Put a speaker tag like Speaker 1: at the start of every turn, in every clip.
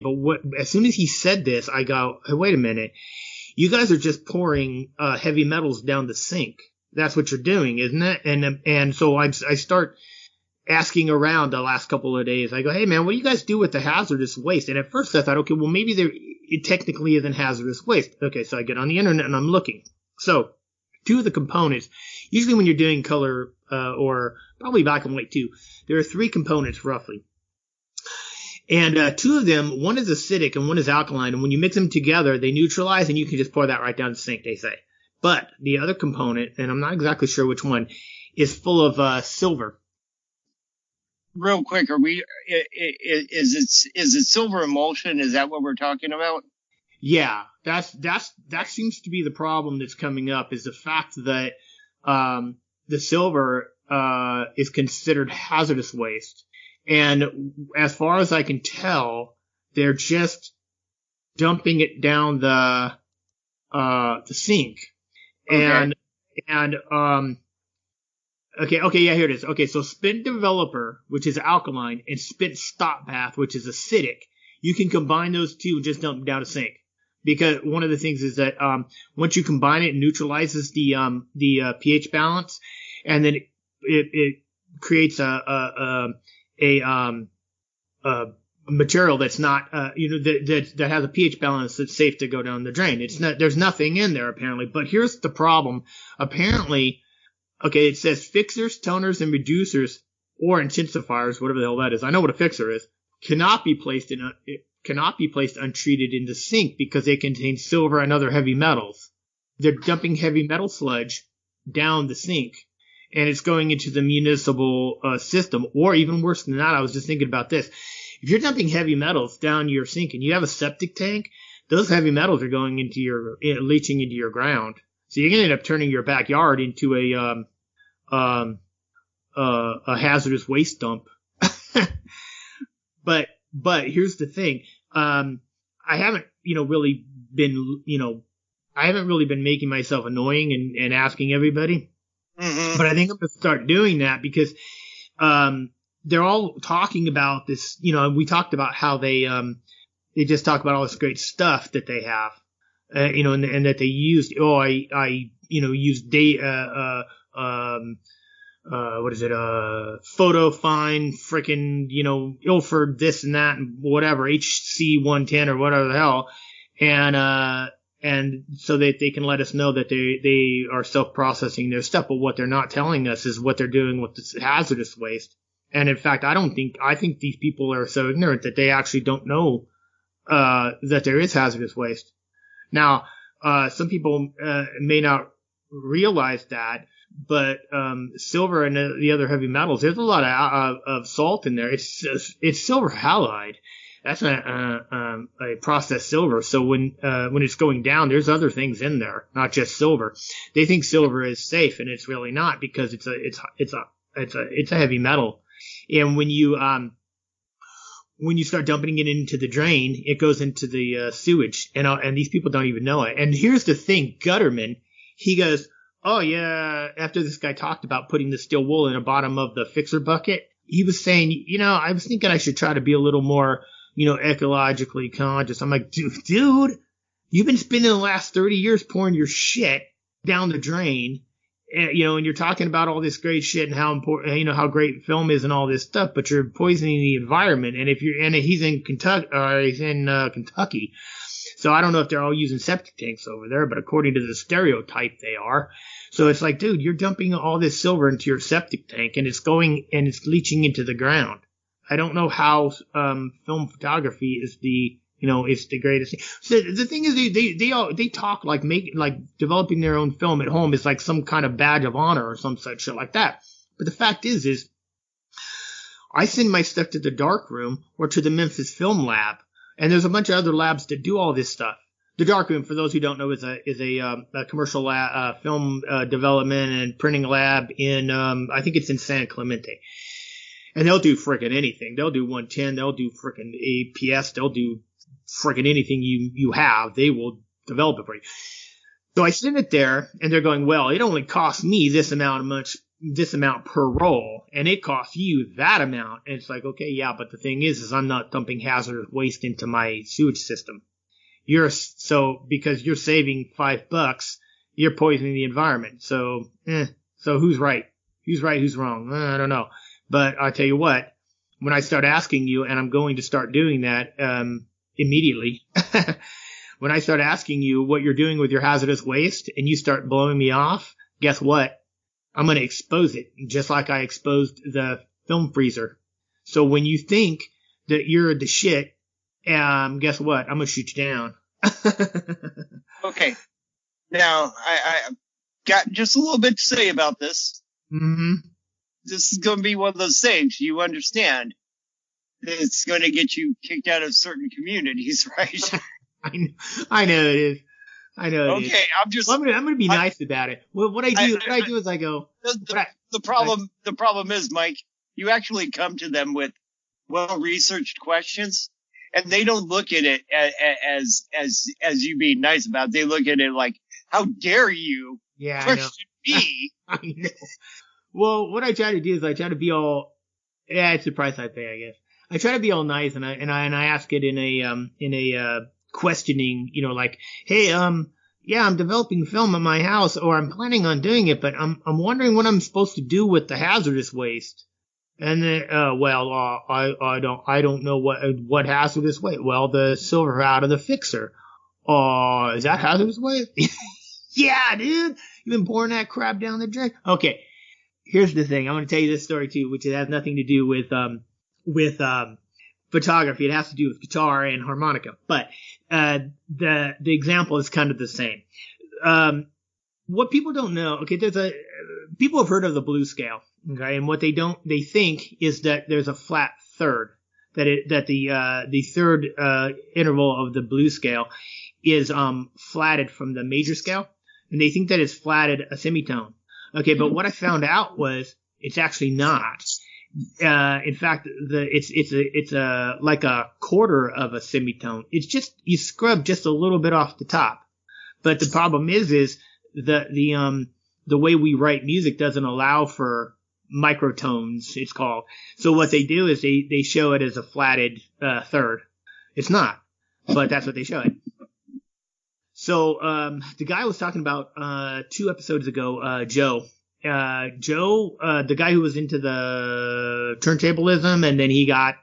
Speaker 1: But as soon as he said this, I go, hey, wait a minute. You guys are just pouring heavy metals down the sink. That's what you're doing, isn't it? And so I start asking around the last couple of days. I go, hey, man, what do you guys do with the hazardous waste? And at first I thought, okay, well, maybe it technically isn't hazardous waste. Okay, so I get on the internet and I'm looking. So two of the components, usually when you're doing color or probably black and white too, there are three components roughly. And two of them, one is acidic and one is alkaline. And when you mix them together, they neutralize and you can just pour that right down the sink, they say. But the other component, and I'm not exactly sure which one, is full of silver.
Speaker 2: Real quick, is it silver emulsion? Is that what we're talking about?
Speaker 1: Yeah, that seems to be the problem that's coming up, is the fact that the silver is considered hazardous waste. And as far as I can tell, they're just dumping it down the sink. Okay. Okay, yeah, here it is. Okay, so spent developer, which is alkaline, and spent stop bath, which is acidic. You can combine those two and just dump them down a sink. Because one of the things is that once you combine it, it neutralizes the pH balance, and then it creates a material that's not that has a pH balance that's safe to go down the drain. There's nothing in there apparently. But here's the problem. Apparently, okay, it says fixers, toners, and reducers or intensifiers, whatever the hell that is. I know what a fixer is. Cannot be placed untreated in the sink because they contain silver and other heavy metals. They're dumping heavy metal sludge down the sink, and it's going into the municipal system. Or even worse than that, I was just thinking about this. If you're dumping heavy metals down your sink and you have a septic tank, those heavy metals are going into leaching into your ground. So you're going to end up turning your backyard into a hazardous waste dump. But here's the thing. I haven't really been making myself annoying and asking everybody. Mm-hmm. But I think I'm going to start doing that because they're all talking about this. We talked about how they just talk about all this great stuff that they have, and that they used. I used photo fine, frickin', Ilford, this and that, and whatever, HC110 or whatever the hell. And so that they can let us know that they are self-processing their stuff. But what they're not telling us is what they're doing with this hazardous waste. And in fact, I think these people are so ignorant that they actually don't know, that there is hazardous waste. Now, some people, may not realize that, but silver and the other heavy metals, there's a lot of salt in there. It's silver halide. That's a processed silver. So when it's going down, there's other things in there, not just silver. They think silver is safe, and it's really not, because it's a heavy metal. And when you start dumping it into the drain, it goes into the sewage, and these people don't even know it. And here's the thing, Gutterman, he goes, oh yeah, after this guy talked about putting the steel wool in the bottom of the fixer bucket, he was saying, I was thinking I should try to be a little more, ecologically conscious. I'm like, dude, you've been spending the last 30 years pouring your shit down the drain, and you're talking about all this great shit and how important, how great film is and all this stuff, but you're poisoning the environment. And he's in Kentucky. So I don't know if they're all using septic tanks over there, but according to the stereotype, they are. So it's like, dude, you're dumping all this silver into your septic tank, and it's leaching into the ground. I don't know how film photography is it's the greatest thing. So the thing is, they talk like developing their own film at home is like some kind of badge of honor or some such shit like that. But the fact is I send my stuff to the darkroom or to the Memphis Film Lab. And there's a bunch of other labs that do all this stuff. The darkroom, for those who don't know, is a commercial lab, film development and printing lab in I think it's in San Clemente. And they'll do frickin' anything. They'll do 110. They'll do frickin' APS. They'll do frickin' anything you have. They will develop it for you. So I send it there, and they're going, well, it only costs me this amount of this amount per roll, and it costs you that amount. And it's like, okay, yeah, but the thing is I'm not dumping hazardous waste into my sewage system. Because you're saving $5, you're poisoning the environment. So who's right? Who's right? Who's wrong? I don't know. But I'll tell you what, when I start asking you, and I'm going to start doing that, immediately, when I start asking you what you're doing with your hazardous waste and you start blowing me off, guess what? I'm going to expose it, just like I exposed the film freezer. So when you think that you're the shit, guess what? I'm going to shoot you down.
Speaker 2: Okay. Now, I got just a little bit to say about this.
Speaker 1: Mm-hmm.
Speaker 2: This is going to be one of those things you understand. It's going to get you kicked out of certain communities, right?
Speaker 1: I know it is. I know. It is.
Speaker 2: Okay, I'm
Speaker 1: going to be nice about it. Well, what I do is I go.
Speaker 2: The problem is, Mike, you actually come to them with well-researched questions, and they don't look at it as you being nice about it. They look at it like, how dare you question me?
Speaker 1: I know. Well, what I try to do is I try to be all. Yeah, it's the price I pay, I guess. I try to be all nice, and I ask it in a questioning, like, hey, yeah, I'm developing film in my house, or I'm planning on doing it, but I'm wondering what I'm supposed to do with the hazardous waste. And then, I don't know what hazardous waste. Well, the silver out of the fixer. Is that hazardous waste? Yeah, dude, you've been pouring that crap down the drain. Okay, here's the thing. I'm going to tell you this story too, which has nothing to do with photography. It has to do with guitar and harmonica, but the example is kind of the same. What people don't know, okay, people have heard of the blues scale, okay, and what they think is that there's a flat third, that the third interval of the blues scale is flatted from the major scale, and they think that it's flatted a semitone. Okay, but what I found out was it's actually not. In fact, it's like a quarter of a semitone. It's just, you scrub just a little bit off the top. But the problem is the way we write music doesn't allow for microtones, it's called. So what they do is they show it as a flatted third. It's not, but that's what they show it. So the guy I was talking about 2 episodes ago, Joe, the guy who was into the turntablism, and then he got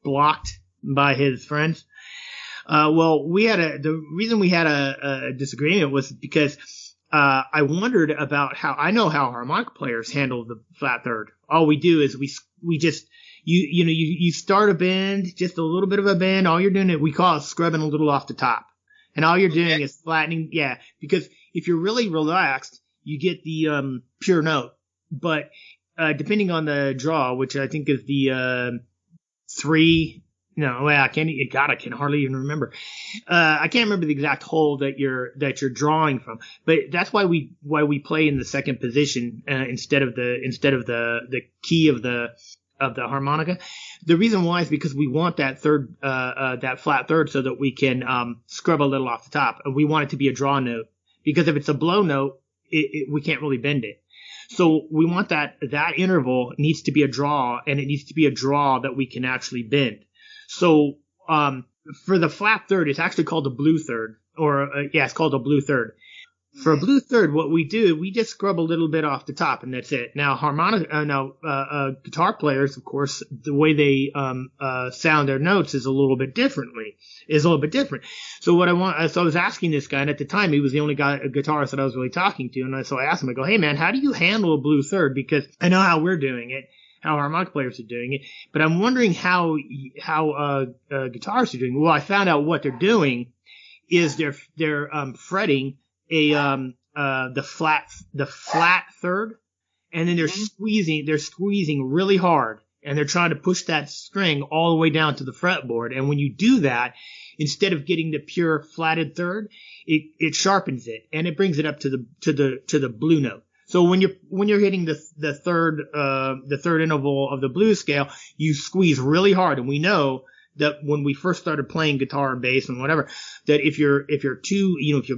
Speaker 1: blocked by his friends. Well, the reason we had a disagreement was because I wondered about how harmonica players handle the flat third. All we do is we just you start a bend, just a little bit of a bend. All you're doing we call it scrubbing a little off the top, and all you're doing is flattening. Yeah, because if you're really relaxed, you get the pure note. But depending on the draw, which I think is the 3. No, well, I can hardly even remember. I can't remember the exact hole that you're drawing from. But that's why we play in the second position instead of the key of the harmonica. The reason why is because we want that third that flat third so that we can scrub a little off the top. And we want it to be a draw note, because if it's a blow note, we can't really bend it. So we want that interval needs to be a draw, and it needs to be a draw that we can actually bend. So for the flat third, it's actually called a blue third, it's called a blue third. For a blue third, what we do, we just scrub a little bit off the top, and that's it. Now guitar players, of course, the way they sound their notes is a little bit different. So so I was asking this guy, and at the time he was the only guitarist that I was really talking to, and so I asked him, I go, hey man, how do you handle a blue third? Because I know how we're doing it, how harmonica players are doing it, but I'm wondering how guitarists are doing it. Well, I found out what they're doing is they're fretting the flat third, and then they're squeezing really hard, and they're trying to push that string all the way down to the fretboard. And when you do that, instead of getting the pure flatted third, it sharpens it, and it brings it up to the blue note. So when you're hitting the third interval of the blues scale, you squeeze really hard, and we know that when we first started playing guitar and bass and whatever, that if you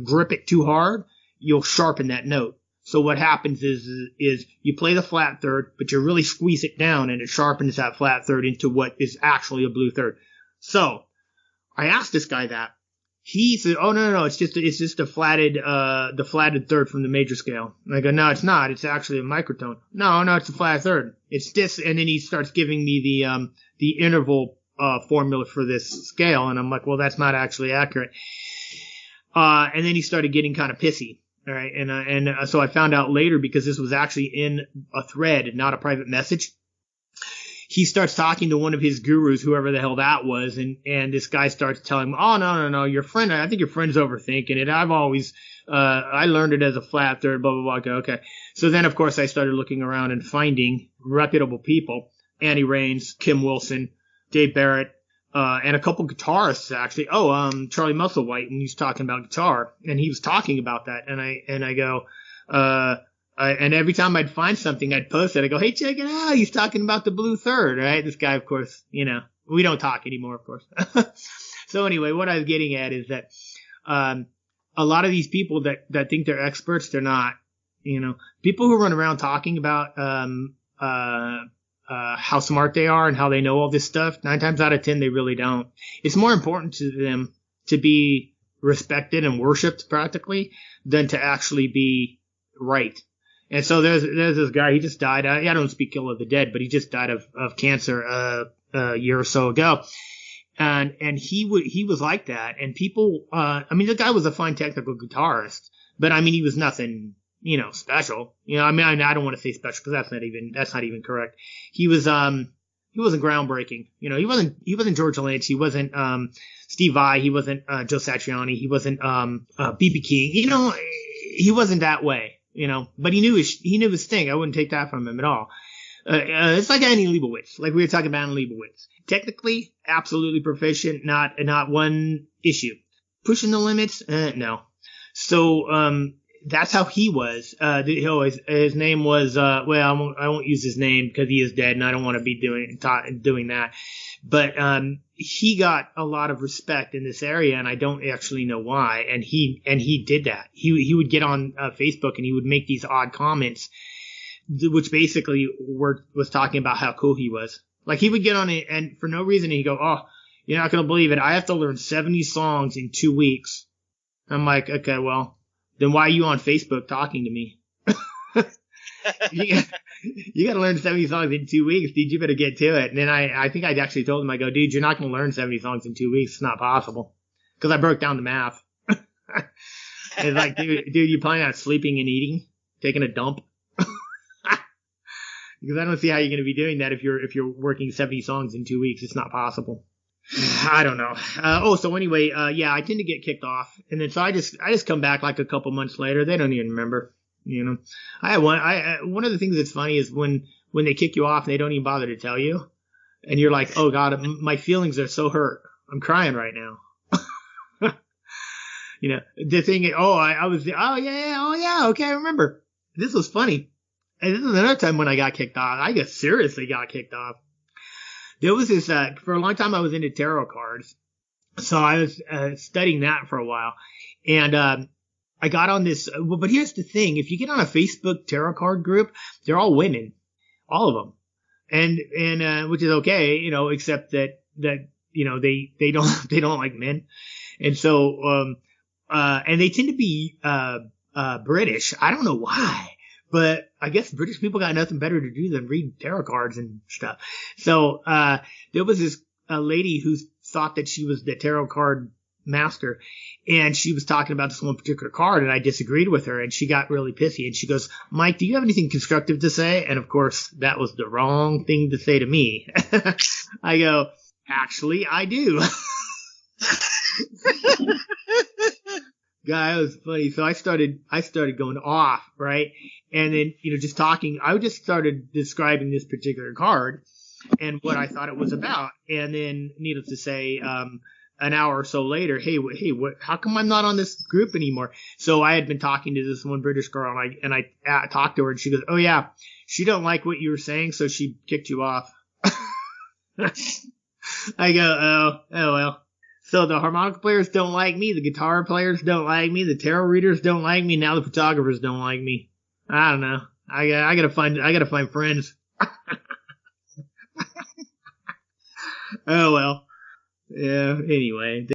Speaker 1: grip it too hard, you'll sharpen that note. So what happens is you play the flat third, but you really squeeze it down and it sharpens that flat third into what is actually a blue third. So I asked this guy that. He said, "Oh no, it's just the flatted third from the major scale." And I go, "No, it's not. It's actually a microtone." No, it's a flat third. It's this, and then he starts giving me the interval formula for this scale, and I'm like, "Well, that's not actually accurate." And then he started getting kind of pissy. All right, and so I found out later, because this was actually in a thread, not a private message. He starts talking to one of his gurus, whoever the hell that was, and this guy starts telling him, "Oh, no, your friend, I think your friend's overthinking it. I've always, I learned it as a flat third, blah, blah, blah." Okay. So then, of course, I started looking around and finding reputable people, Annie Raines, Kim Wilson, Dave Barrett, and a couple guitarists, actually. Charlie Musselwhite, and he's talking about guitar, and he was talking about that, and I go, and every time I'd find something, I'd post it. I go, "Hey, check it out. He's talking about the blue third," right? This guy, of course, we don't talk anymore, of course. So anyway, what I was getting at is that, a lot of these people that think they're experts, they're not, people who run around talking about, how smart they are and how they know all this stuff. 9 times out of 10, they really don't. It's more important to them to be respected and worshipped practically than to actually be right. And so there's this guy, he just died. I don't speak ill of the dead, but he just died of cancer a year or so ago. And he was like that. And people, the guy was a fine technical guitarist, but he was nothing, special. I don't want to say special because that's not even correct. He wasn't groundbreaking. He wasn't George Lynch. He wasn't, Steve Vai. He wasn't, Joe Satriani. He wasn't, B.B. King. He wasn't that way. But he knew his thing. I wouldn't take that from him at all. It's like Annie Leibovitz, like we were talking about Annie Leibovitz. Technically, absolutely proficient, not one issue. Pushing the limits, no. So, that's how he was. His name was, I won't use his name because he is dead and I don't want to be doing that. But, he got a lot of respect in this area, and I don't actually know why. And he did that. He would get on Facebook and he would make these odd comments, which basically was talking about how cool he was. Like, he would get on it, and for no reason he'd go, "Oh, you're not gonna believe it. I have to learn 70 songs in 2 weeks." I'm like, okay, well, then why are you on Facebook talking to me? You got to learn 70 songs in 2 weeks, dude. You better get to it. And then I think I'd actually told him, I go, "Dude, you're not going to learn 70 songs in 2 weeks. It's not possible." Because I broke down the math. It's like, dude, you planning on sleeping and eating, taking a dump? Because I don't see how you're going to be doing that if you're working 70 songs in 2 weeks. It's not possible. I don't know. So anyway, I tend to get kicked off, and then so I just come back like a couple months later. They don't even remember. I had one of the things that's funny is when they kick you off and they don't even bother to tell you, and you're like, "Oh God, my feelings are so hurt. I'm crying right now." The thing. Okay, I remember. This was funny. And this is another time when I got kicked off. I just seriously got kicked off. There was this, for a long time I was into tarot cards. So I was studying that for a while. And I got on this, but here's the thing. If you get on a Facebook tarot card group, they're all women. All of them. And which is okay, except that they don't like men. And so, and they tend to be British. I don't know why. But I guess British people got nothing better to do than read tarot cards and stuff. So there was this lady who thought that she was the tarot card master, and she was talking about this one particular card, and I disagreed with her, and she got really pissy. And she goes, "Mike, do you have anything constructive to say?" And of course, that was the wrong thing to say to me. I go, "Actually, I do." God, that was funny. So I started going off, right? And then, just talking, I just started describing this particular card and what I thought it was about. And then, needless to say, an hour or so later, hey, how come I'm not on this group anymore? So I had been talking to this one British girl, and I talked to her, and she goes, "Oh yeah, she don't like what you were saying, so she kicked you off." I go, oh well. So the harmonica players don't like me, the guitar players don't like me, the tarot readers don't like me, now the photographers don't like me. I don't know. I gotta find friends. Oh well. Yeah. Anyway.